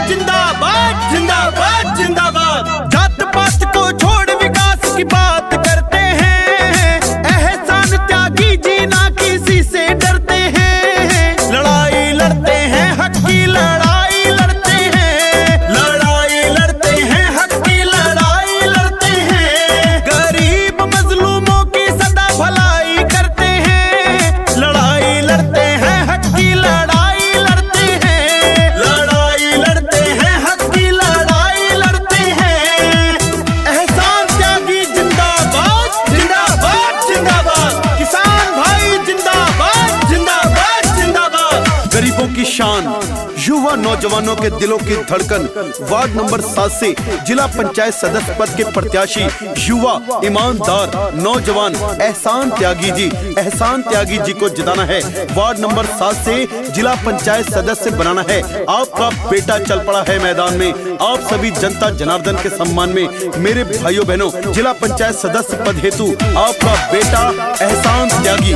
जिंदाबाद जिंदाबाद जिंदाबाद। जात पात को छोड़ विकास की बात करते हैं, एहसान त्यागी जी ना किसी से डरते हैं। लड़ाई लड़ते हैं हक की लड़ाई लड़ते हैं, लड़ाई लड़ते हैं हक की लड़ाई लड़ते हैं। गरीब मजलूमों की सदा भलाई करते हैं, लड़ाई लड़ते हैं हक की लड़ाई लड़ते हैं, लड़ाई लड़ते हैं हक की लड़ाई लड़ते हैं। एहसान त्यागी जिंदाबाद जिंदाबाद जिंदाबाद। किसान भाई जिंदाबाद जिंदाबाद जिंदाबाद। गरीबों की शान, युवा नौजवानों के दिलों की धड़कन, वार्ड नंबर 7 से जिला पंचायत सदस्य पद के प्रत्याशी युवा ईमानदार नौजवान एहसान त्यागी जी को जिताना है। वार्ड नंबर 7 से जिला पंचायत सदस्य बनाना है। आपका बेटा चल पड़ा है मैदान में। आप सभी जनता जनार्दन के सम्मान में मेरे भाइयों बहनों, जिला पंचायत सदस्य पद हेतु आपका बेटा एहसान त्यागी।